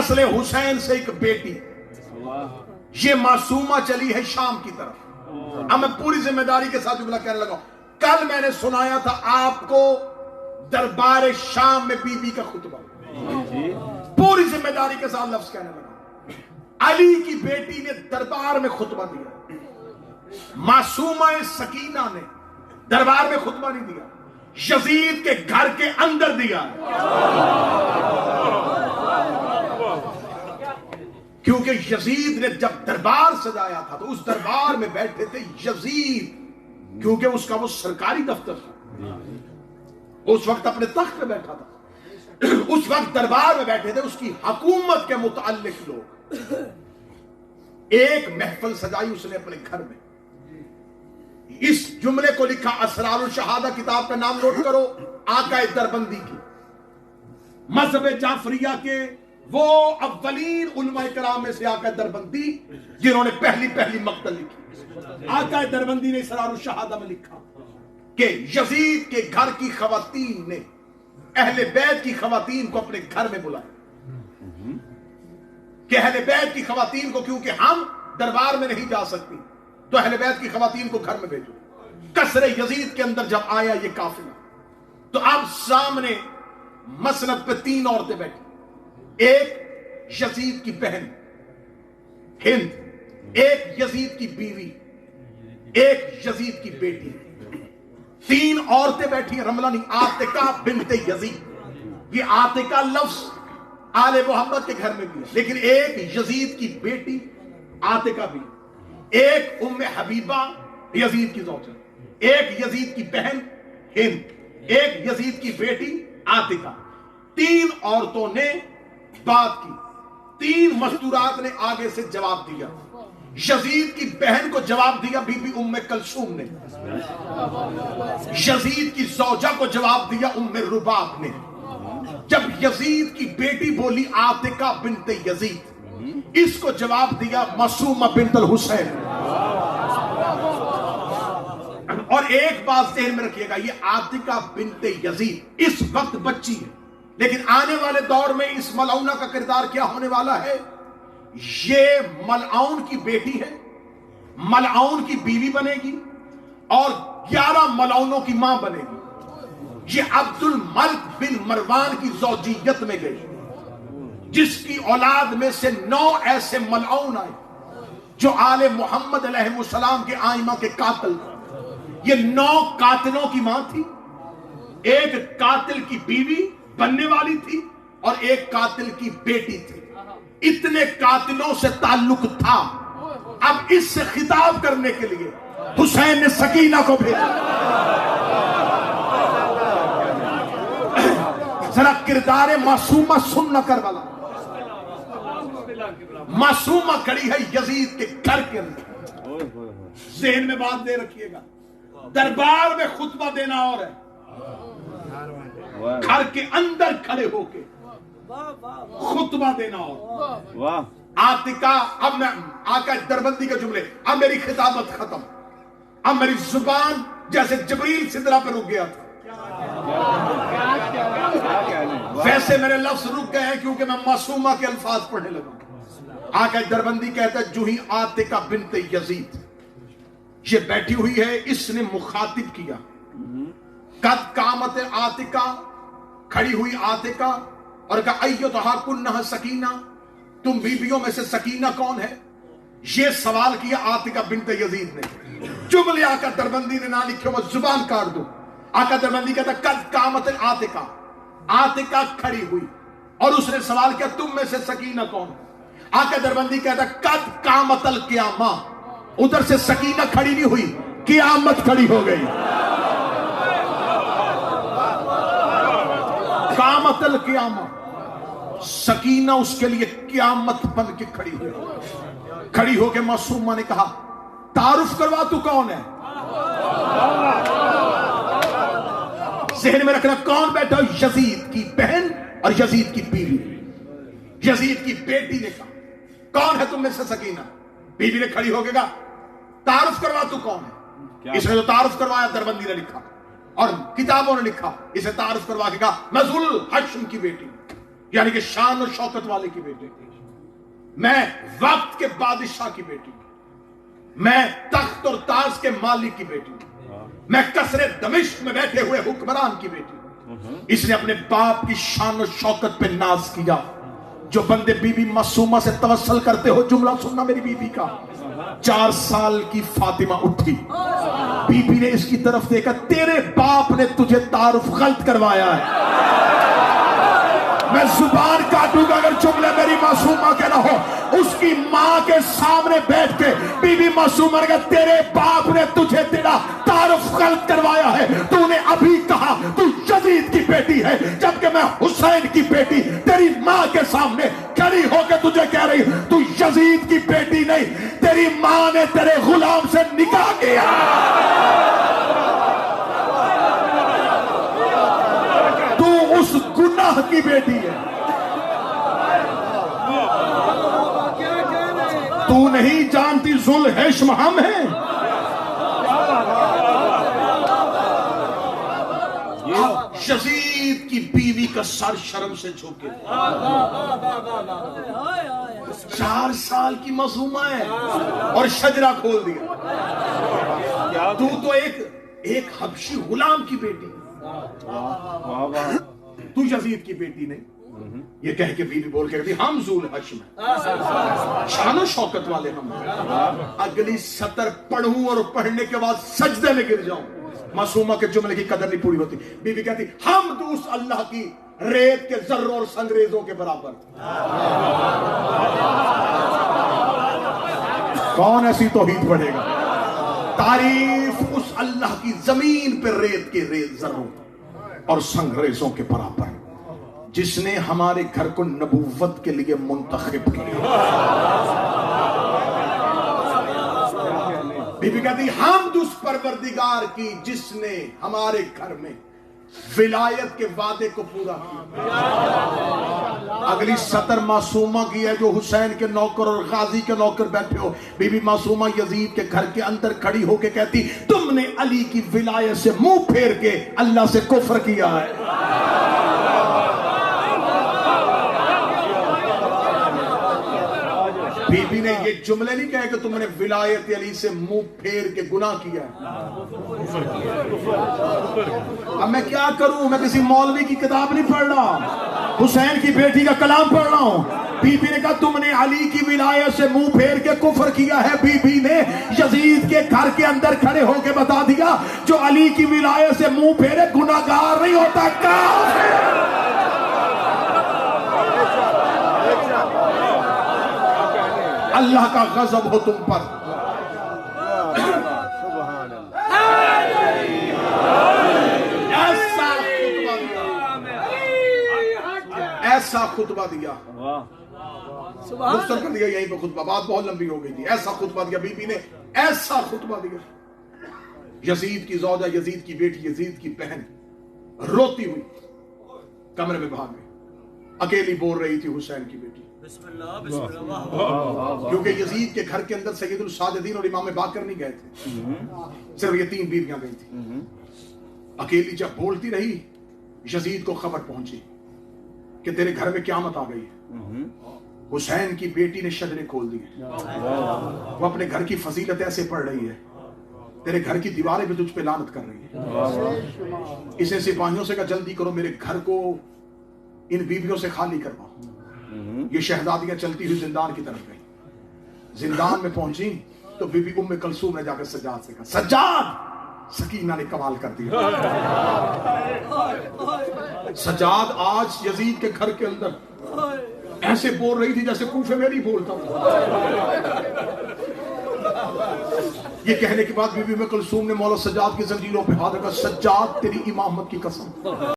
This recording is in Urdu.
نسل حسین سے ایک بیٹی، یہ معصومہ چلی ہے شام کی طرف۔ اب میں پوری ذمہ داری کے ساتھ جملہ کہنے لگا ہوں۔ کل میں نے سنایا تھا آپ کو دربار شام میں بی بی کا خطبہ، پوری ذمہ داری کے ساتھ لفظ کہنے لگا۔ علی کی بیٹی نے دربار میں خطبہ دیا، معصومہ سکینہ نے دربار میں خطبہ نہیں دیا، یزید کے گھر کے اندر دیا، کیونکہ یزید نے جب دربار سجایا تھا تو اس دربار میں بیٹھے تھے یزید، کیونکہ اس کا وہ سرکاری دفتر تھا، اس وقت اپنے تخت پہ بیٹھا تھا، اس وقت دربار میں بیٹھے تھے اس کی حکومت کے متعلق لوگ۔ ایک محفل سجائی اس نے اپنے گھر میں، اس جملے کو لکھا، اسرار الشہادہ کتاب کا نام نوٹ کرو، آقا دربندی کی، مذہب جعفریہ کے وہ اولین علماء کرام میں سے آقا دربندی جنہوں نے پہلی مقتل لکھی۔ آقا دربندی نے اسرار الشہادہ میں لکھا کہ یزید کے گھر کی خواتین نے اہل بیت کی خواتین کو اپنے گھر میں بلایا، کہ اہل بیت کی خواتین کو، کیونکہ ہم دربار میں نہیں جا سکتی تو اہل بیت کی خواتین کو گھر میں بھیجو۔ قصر یزید کے اندر جب آیا یہ قافلہ تو اب سامنے مسند پہ 3 عورتیں بیٹھی، ایک یزید کی بہن ہند، ایک یزید کی بیوی، ایک یزید کی بیٹی، 3 عورتیں بیٹھی ہیں، رملہ نہیں، عاتکہ بنت یزید۔ یہ عاتکہ لفظ آل محمد کے گھر میں بھی ہے، لیکن ایک یزید کی بیٹی عاتکہ بھی، ایک ام حبیبہ یزید کی زوجہ، ایک یزید کی بہن ہند، ایک یزید کی بیٹی عاتکہ۔ 3 عورتوں نے بات کی، 3 مستورات نے آگے سے جواب دیا۔ یزید کی بہن کو جواب دیا بی بی ام کلثوم نے، یزید کی زوجہ کو جواب دیا ام رباب نے، جب یزید کی بیٹی بولی عاتکہ بنت یزید، اس کو جواب دیا معصومہ بنت الحسین۔ اور ایک بات ذہن میں رکھیے گا، یہ عاتکہ بنت یزید اس وقت بچی ہے، لیکن آنے والے دور میں اس ملعونہ کا کردار کیا ہونے والا ہے؟ یہ ملعون کی بیٹی ہے، ملعون کی بیوی بنے گی اور 11 ملعونوں کی ماں بنے گی۔ یہ عبد الملک بن مروان کی زوجیت میں گئی، جس کی اولاد میں سے 9 ایسے ملعون آئے جو آل محمد علیہ السلام کے آئمہ کے قاتل تھے۔ یہ 9 قاتلوں کی ماں تھی، ایک قاتل کی بیوی بننے والی تھی اور ایک قاتل کی بیٹی تھی۔ اتنے قاتلوں سے تعلق تھا۔ اب اس سے خطاب کرنے کے لیے حسین نے سکینہ کو بھیجا۔ ذرا کردار معصومہ سن نہ کر والا، معصومہ کھڑی ہے یزید کے گھر کے اندر، ذہن میں بات دے رکھیے گا، دربار میں خطبہ دینا اور ہے، گھر کے اندر کھڑے ہو کے خطبہ دینا اور۔ عاتکہ، اب میں آقا دربندی کے جملے، اب میری خطابت ختم، اب میری زبان جیسے جبریل سدرہ پہ رک گیا تھا، ویسے میرے لفظ رک گئے ہیں کیونکہ میں معصومہ کے الفاظ پڑھنے لگا۔ آقا دربندی کہتا ہے جو ہی عاتکہ بنت یزید یہ بیٹھی ہوئی ہے، اس نے مخاطب کیا، قد قامت عاتکہ، کھڑی ہوئی عاتکہ، اور کہا ایتھا کنہ سکینہ، تم بیویوں میں سے سکینہ کون ہے؟ یہ سوال کیا عاتکہ بنت یزید نے۔ جملے آقا دربندی نے نہ لکھے، وہ زبان کاٹ دو۔ آقا دربندی کہتا قد قامت عاتکہ، عاتکہ کھڑی ہوئی، اور اس نے سوال کیا تم میں سے سکینہ کون ہے؟ آقا دربندی کہتا قد قامت القیامہ، ادھر سے سکینہ کھڑی نہیں ہوئی، قیامت کھڑی ہو گئی۔ قامت القیامہ، سکینہ اس کے لیے قیامت بن کے کھڑی ہوئی۔ کھڑی ہو کے معصومہ نے کہا تعارف کروا تو کون ہے؟ ذہن میں رکھنا کون بیٹھا؟ یزید کی بہن اور یزید کی بیوی۔ یزید کی بیٹی نے کہا کون ہے تم میں سے سکینہ؟ بیوی نے کھڑی ہو کے کہا تعارف کروا تو کون ہے؟ اس نے جو تعارف کروایا دربندی نے لکھا اور کتابوں نے لکھا، اسے تعارف کروا کے کہا میں ذوالحشم کی بیٹی، یعنی کہ شان اور شوکت والے کی بیٹی، میں وقت کے بادشاہ کی بیٹی، میں تخت اور تاج کے مالک کی بیٹی، میں قصر دمشق میں بیٹھے ہوئے حکمران کی بیٹی۔ اس نے اپنے باپ کی شان و شوکت پہ ناز کیا۔ جو بندے بی بی معصومہ سے توسل کرتے ہو، جملہ سننا میری بی بی کا، 4 سال کی فاطمہ اٹھی، بی بی نے اس کی طرف دیکھا، تیرے باپ نے تجھے تعارف غلط کروایا ہے۔ میں زبان کاٹوں گا اگر جملے میری معصومہ کے نہ ہو۔ اس کی ماں کے سامنے بیٹھ کے بی بی معصومہ نے کہا، تیرے باپ نے تجھے تیرا تعارف غلط کروایا ہے، تو نے ابھی کہا تو یزید کی بیٹی ہے، جبکہ میں حسین کی بیٹی تیری ماں کے سامنے کھڑی ہو کے تجھے کہہ رہی ہوں تو یزید کی بیٹی نہیں، تیری ماں نے تیرے غلام سے نکاح کیا۔ تو اس گناہ کی بیٹی ہے۔ تو نہیں جانتی ذوالحشم ہم ہیں۔ یزید کی بیوی کا سر شرم سے جھکے، 4 سال کی معصومہ ہے اور شجرہ کھول دیا۔ تو ایک حبشی غلام کی بیٹی، تو یزید کی بیٹی نہیں۔ یہ کہہ کے بیوی بول کے کہتی، ہم ذوالحشم ہیں، شان و شوکت والے ہم ہیں۔ اگلی سطر پڑھوں اور پڑھنے کے بعد سجدے میں گر جاؤں، معصومہ کے جملے کی قدر نہیں پوری ہوتی۔ بی بی کہتی، ہم تو اس اللہ کی ریت کے ذروں اور سنگریزوں کے برابر۔ کون ایسی توحید پڑھے گا؟ تعریف اس اللہ کی زمین پہ ریت کے ریت ذروں اور سنگریزوں کے برابر، جس نے ہمارے گھر کو نبوت کے لیے منتخب کیا۔ بی بی کہتی، حمد اس پروردگار کی جس نے ہمارے گھر میں ولایت کے وعدے کو پورا کیا۔ اگلی سطر معصومہ کی ہے، جو حسین کے نوکر اور غازی کے نوکر بیٹھے ہو۔ بی بی معصومہ یزید کے گھر کے اندر کھڑی ہو کے کہتی، تم نے علی کی ولایت سے منہ پھیر کے اللہ سے کفر کیا ہے۔ بی بی نے یہ جملے نہیں کہے کہ تم نے ولایت علی سے منہ پھیر کے گناہ کیا ہے۔ اب میں کیا کروں؟ میں کسی مولوی کی کتاب نہیں پڑھ رہا، حسین کی بیٹی کا کلام پڑھ رہا ہوں۔ بی بی نے کہا تم نے علی کی ولایت سے منہ پھیر کے کفر کیا ہے۔ بی بی نے یزید کے گھر کے اندر کھڑے ہو کے بتا دیا، جو علی کی ولایت سے منہ پھیرے گناہگار نہیں ہوتا، کافر۔ اللہ کا غضب ہو تم پر۔ ایسا خطبہ دیا، مختصر کر دیا یہیں پہ خطبہ، بات بہت لمبی ہو گئی تھی۔ ایسا خطبہ دیا بی بی نے، ایسا خطبہ دیا۔ یزید کی زوجہ، یزید کی بیٹی، یزید کی بہن روتی ہوئی کمرے میں بھاگ گئی، اکیلی بول رہی تھی حسین کی بیٹی، کیونکہ یزید کے گھر کے اندر سید الساجدین اور امام باقر نہیں گئے تھے، صرف یہ 3 بیویاں گئی تھی۔ اکیلی جب بولتی رہی، یزید کو خبر پہنچی کہ تیرے گھر میں قیامت آ گئی ہے۔ حسین کی بیٹی نے شجرے کھول دیے، وہ اپنے گھر کی فضیلت ایسے پڑھ رہی ہے، تیرے گھر کی دیواریں بھی تجھ پہ لعنت کر رہی ہے۔ اسے سپاہیوں سے کہا جلدی کرو، میرے گھر کو ان بیویوں سے خالی کرواؤ۔ یہ شہزادیاں چلتی ہوئی زندان کی طرف گئی، زندان میں پہنچی تو بی بی ام کلثوم نے جا کر سجاد سے کہا، سجاد، سکینہ نے کمال کر دیا۔ سجاد آج یزید کے گھر کے اندر ایسے بول رہی تھی جیسے کوفے میں نہیں بولتا ہوں۔ یہ کہنے کے بعد بی بی ام کلثوم نے مولا سجاد کی زنجیروں پہ ہاتھ رکھا، سجاد تیری امامت کی قسم